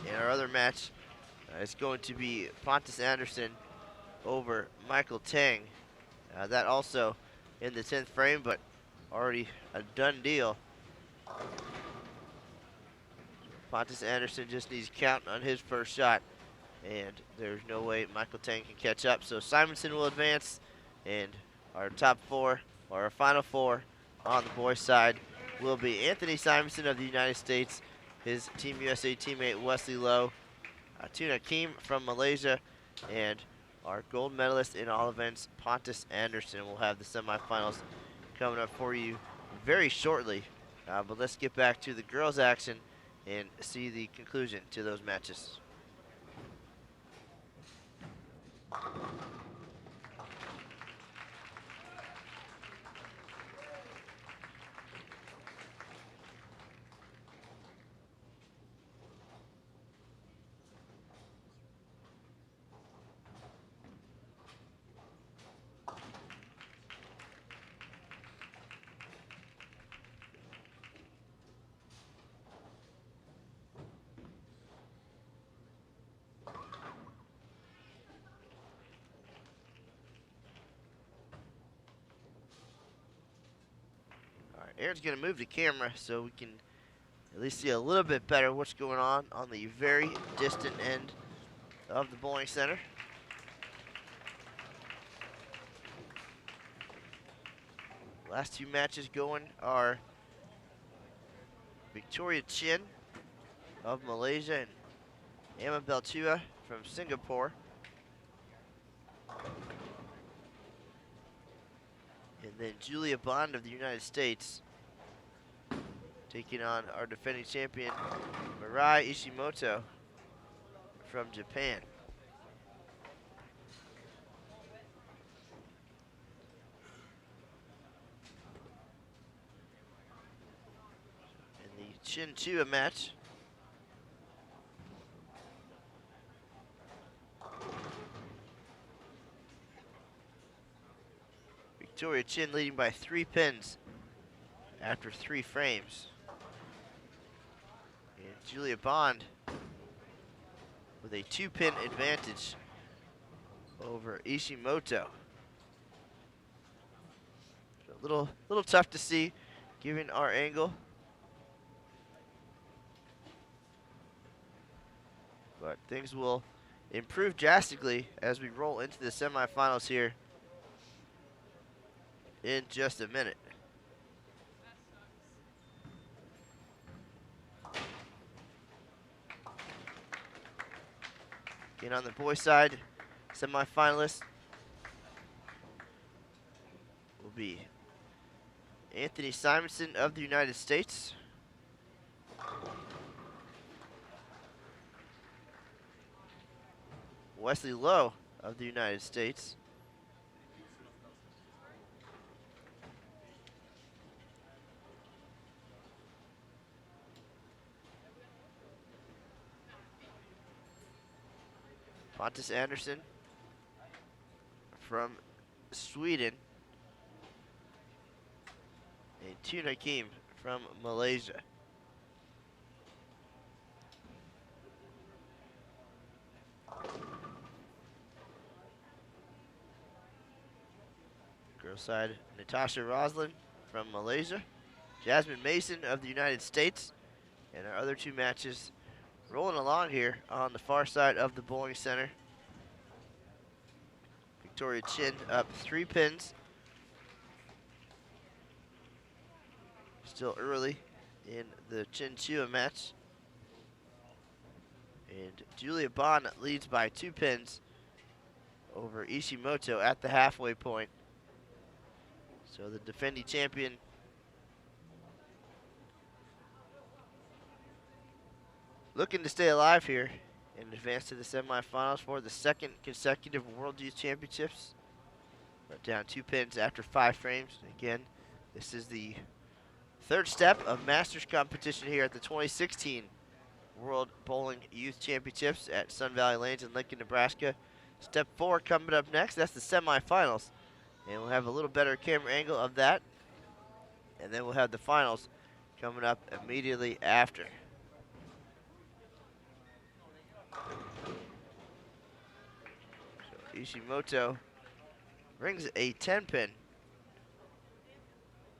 In our other match, it's going to be Pontus Anderson over Michael Tang. That also in the 10th frame, but already a done deal. Pontus Anderson just needs to count on his first shot, and there's no way Michael Tang can catch up. So Simonson will advance, and our top 4, or our final 4 on the boys' side will be Anthony Simonson of the United States, his Team USA teammate Wesley Lowe, Tuna Keem from Malaysia, and our gold medalist in all events, Pontus Anderson. We'll have the semifinals coming up for you very shortly. But let's get back to the girls' action and see the conclusion to those matches. All right, Aaron's going to move the camera so we can at least see a little bit better what's going on the very distant end of the bowling center. Last two matches going are Victoria Chin of Malaysia and Amabel Chua from Singapore. And then Julia Bond of the United States taking on our defending champion Mirai Ishimoto from Japan. In the Chin Chua match, Victoria Chin leading by 3 pins after 3 frames. And Julia Bond with a 2-pin advantage over Ishimoto. A little tough to see given our angle. But things will improve drastically as we roll into the semifinals here in just a minute. Again, on the boys' side, semifinalists will be Anthony Simonson of the United States, Wesley Lowe of the United States, Pontus Andersson from Sweden, and Tun Hakim from Malaysia. Girls side, Natasha Roslin from Malaysia, Jasmine Mason of the United States, and our other 2 matches rolling along here on the far side of the bowling center. Victoria Chin up 3 pins. Still early in the Chin Chua match. And Julia Bond leads by 2 pins over Ishimoto at the halfway point. So the defending champion looking to stay alive here and advance to the semifinals for the 2nd consecutive World Youth Championships. But down 2 pins after 5 frames. Again, this is the 3rd step of Masters competition here at the 2016 World Bowling Youth Championships at Sun Valley Lanes in Lincoln, Nebraska. Step 4 coming up next. That's the semifinals. And we'll have a little better camera angle of that. And then we'll have the finals coming up immediately after. So Ishimoto brings a 10-pin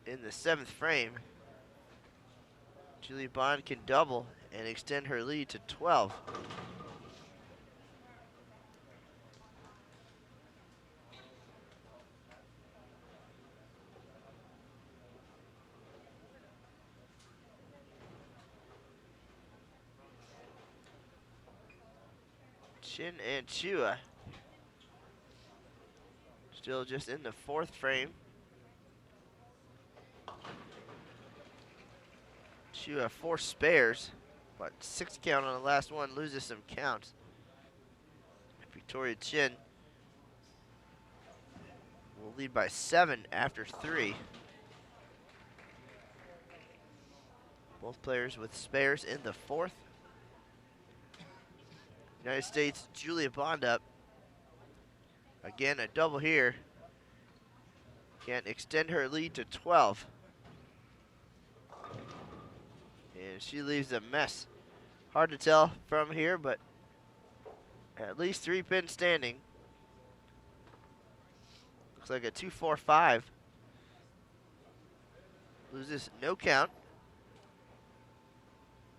in the 7th frame. Julia Bond can double and extend her lead to 12. Chin and Chua still just in the 4th frame. Chua 4 spares, but 6 count on the last one, loses some counts. Victoria Chin lead by 7 after 3. Both players with spares in the 4th. United States, Julia Bond up. Again, a double here. Can extend her lead to 12. And she leaves a mess. Hard to tell from here, but at least 3 pins standing. Looks like a 2-4-5. Loses no count.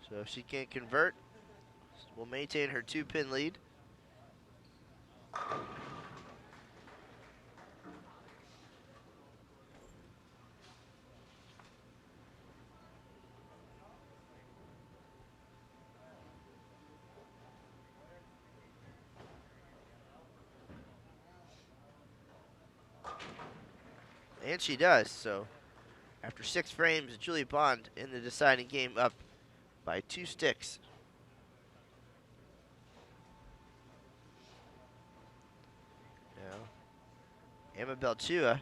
So if she can't convert, we'll maintain her 2-pin lead. And she does, so after 6 frames, Julie Bond in the deciding game up by 2 sticks. Now, Amabel Chua,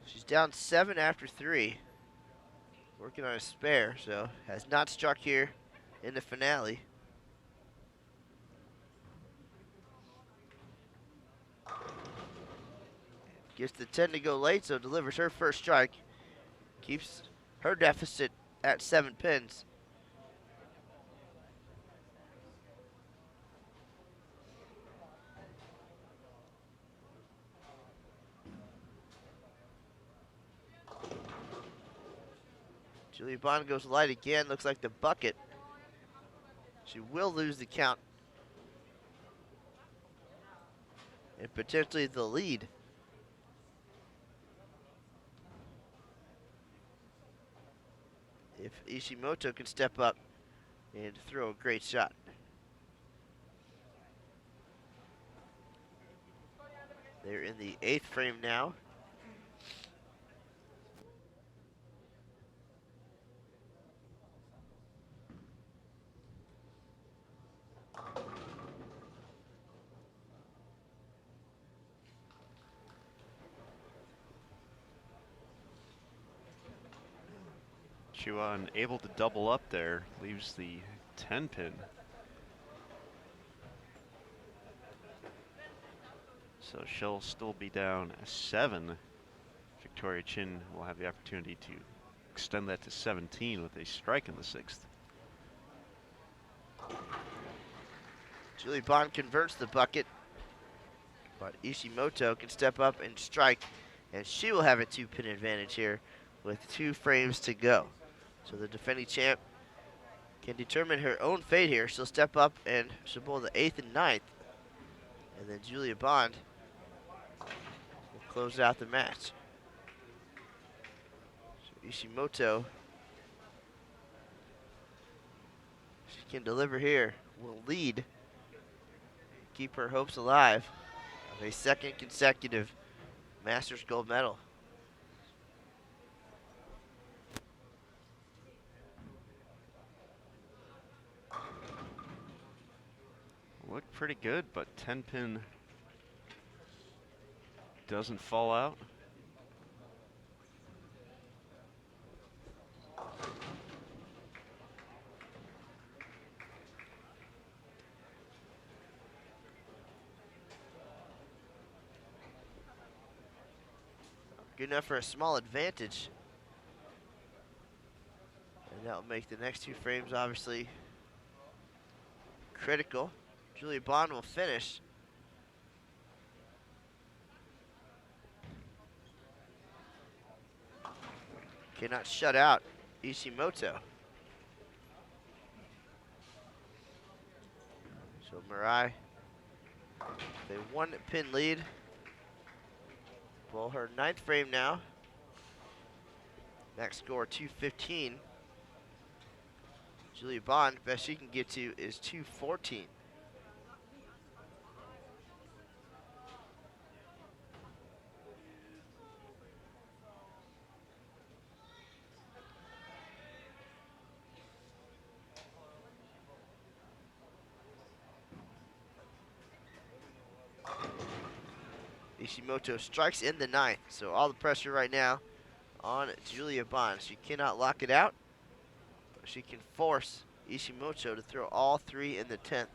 she's down 7 after 3. Working on a spare, so has not struck here in the finale. Gets the 10 to go late, so delivers her first strike. Keeps her deficit at 7 pins. Julia Bond goes light again. Looks like the bucket. She will lose the count. And potentially the lead. If Ishimoto can step up and throw a great shot. They're in the 8th frame now. Chua unable to double up there, leaves the 10 pin. So she'll still be down 7. Victoria Chin will have the opportunity to extend that to 17 with a strike in the 6th. Julie Bond converts the bucket, but Ishimoto can step up and strike, and she will have a 2-pin advantage here with 2 frames to go. So the defending champ can determine her own fate here. She'll step up and she'll bowl the 8th and 9th. And then Julia Bond will close out the match. So Ishimoto, she can deliver here, will lead, keep her hopes alive of a 2nd consecutive Masters gold medal. Looked pretty good, but 10 pin doesn't fall out. Good enough for a small advantage. And that will make the next 2 frames obviously critical. Julia Bond will finish. Cannot shut out Ishimoto. So Mirai, they 1-pin lead. Well, her 9th frame now. Max score 215. Julia Bond, best she can get to is 214. Ishimoto strikes in the 9th, so all the pressure right now on Julia Bond. She cannot lock it out, but she can force Ishimoto to throw all 3 in the 10th.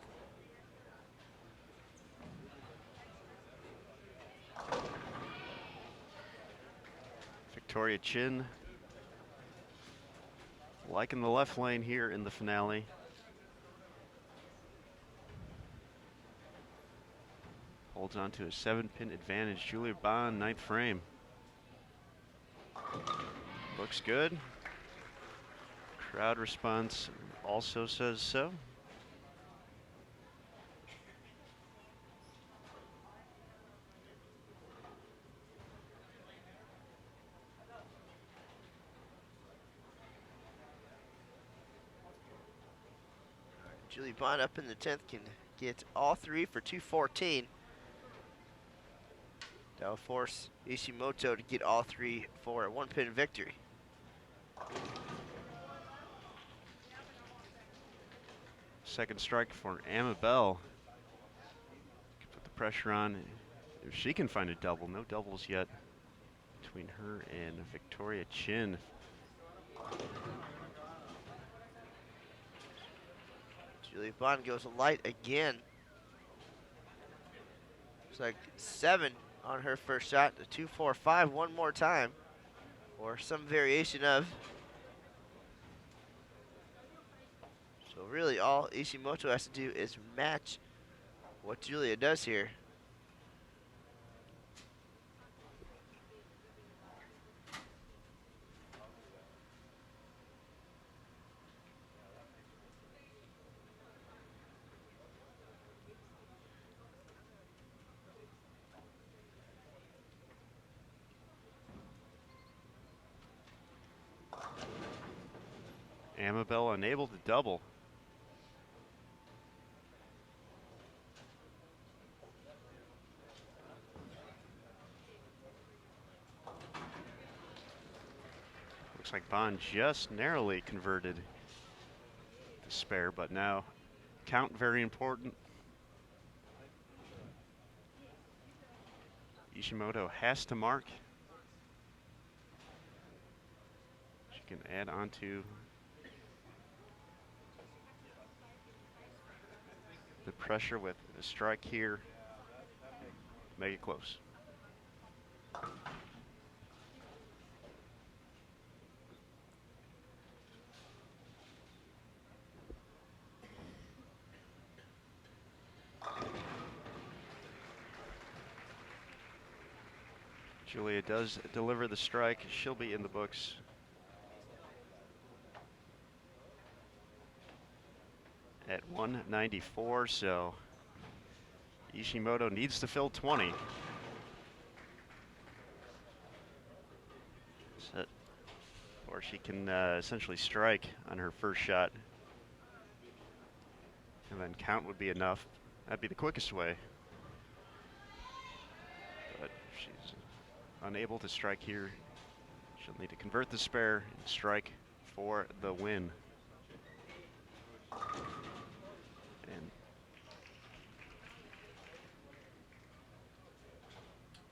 Victoria Chin liking the left lane here in the finale. Holds on to a 7-pin advantage. Julia Bond, 9th frame. Looks good. Crowd response also says so. Julia Bond up in the 10th can get all 3 for 214. That will force Ishimoto to get all 3 for a 1-pin victory. Second strike for Amabel. Put the pressure on. If she can find a double, no doubles yet between her and Victoria Chin. Julia Bond goes light again. Looks like 7 on her first shot. The 2-4-5 one more time, or some variation of. So really all Ishimoto has to do is match what Julia does here. Amabel unable to double. Looks like Bond just narrowly converted the spare, but now count very important. Ishimoto has to mark. She can add on to the pressure with a strike here. Make it close. Julia does deliver the strike. She'll be in the books. At 194, so Ishimoto needs to fill 20. So, or she can essentially strike on her first shot. And then count would be enough. That'd be the quickest way. But she's unable to strike here. She'll need to convert the spare and strike for the win. And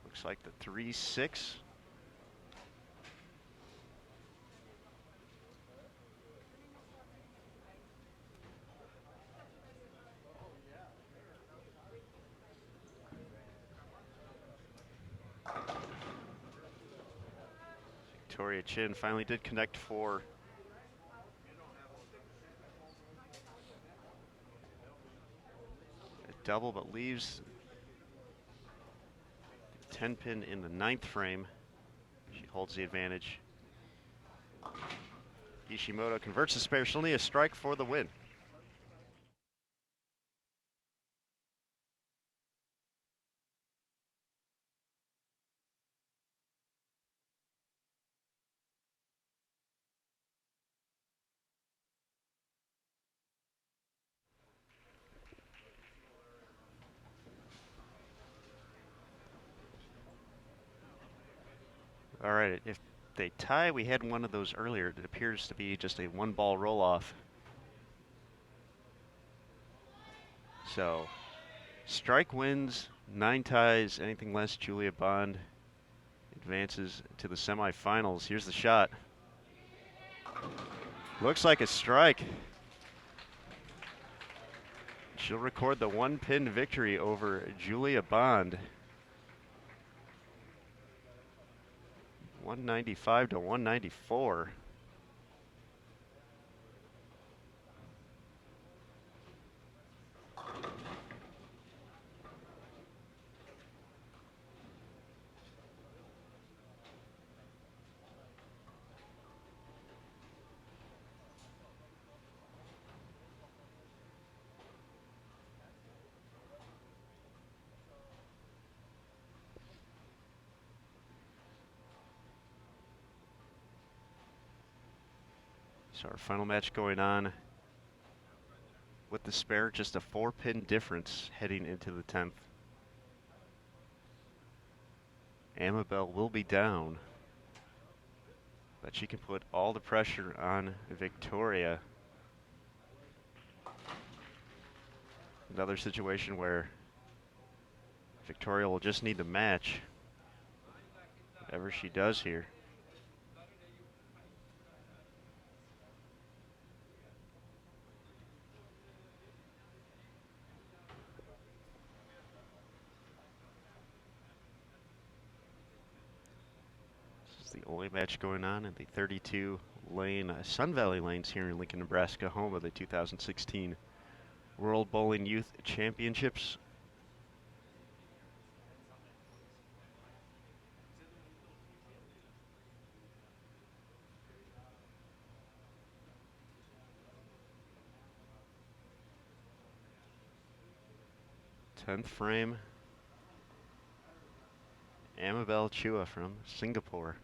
looks like the 3-6. Victoria Chin finally did connect for a double, but leaves the 10-pin in the 9th frame. She holds the advantage. Ishimoto converts the spare. She'll need a strike for the win. All right, if they tie, we had one of those earlier. It appears to be just a 1-ball roll-off. So Strike wins, 9 ties, anything less, Julia Bond advances to the semifinals. Here's the shot. Looks like a strike. She'll record the 1-pin victory over Julia Bond. 195 to 194. So our final match going on with the spare, just a 4-pin difference heading into the 10th. Amabel will be down, but she can put all the pressure on Victoria. Another situation where Victoria will just need to match whatever she does here. The only match going on in the 32 lane Sun Valley lanes here in Lincoln, Nebraska, home of the 2016 World Bowling Youth Championships. Tenth frame, Amabel Chua from Singapore.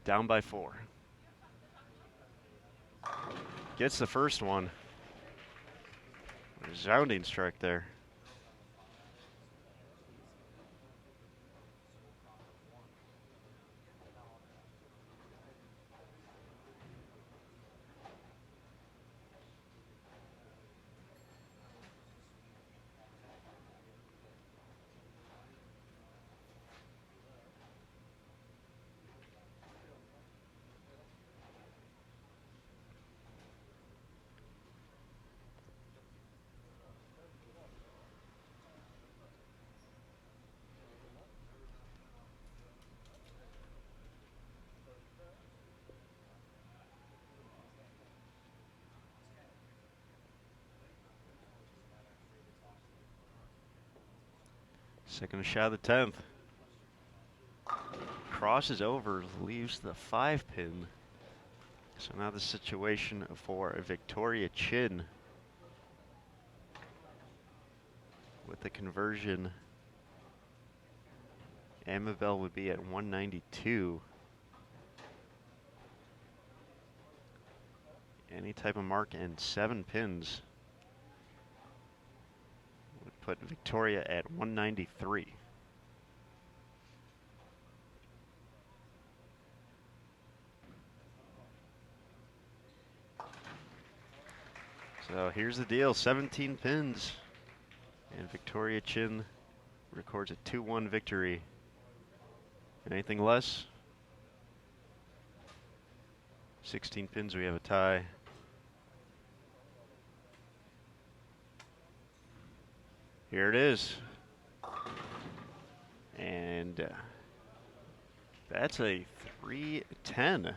Down by 4. Gets the first one. Resounding strike there. Second shot of the 10th. Crosses over, leaves the 5-pin. So now the situation for Victoria Chin. With the conversion, Amabel would be at 192. Any type of mark and 7 pins would put Victoria at 193. So here's the deal, 17 pins, and Victoria Chin records a 2-1 victory. Anything less? 16 pins, we have a tie. Here it is. And that's a 310.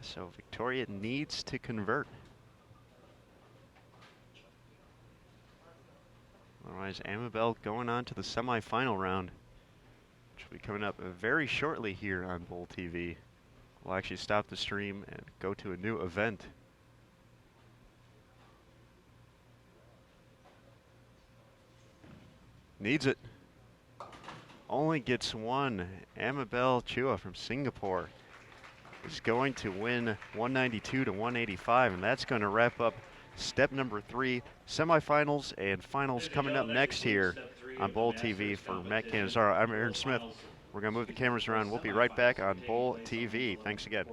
So Victoria needs to convert. Otherwise, Amabel going on to the semifinal round, which will be coming up very shortly here on Bowl TV. We'll actually stop the stream and go to a new event. Needs it. Only gets one. Amabel Chua from Singapore is going to win 192 to 185, and that's going to wrap up step number 3. Semifinals and finals coming up next here on Bowl TV. For Matt Canizaro, I'm Aaron Smith. We're going to move the cameras around. We'll be right back on Bowl TV. Thanks again.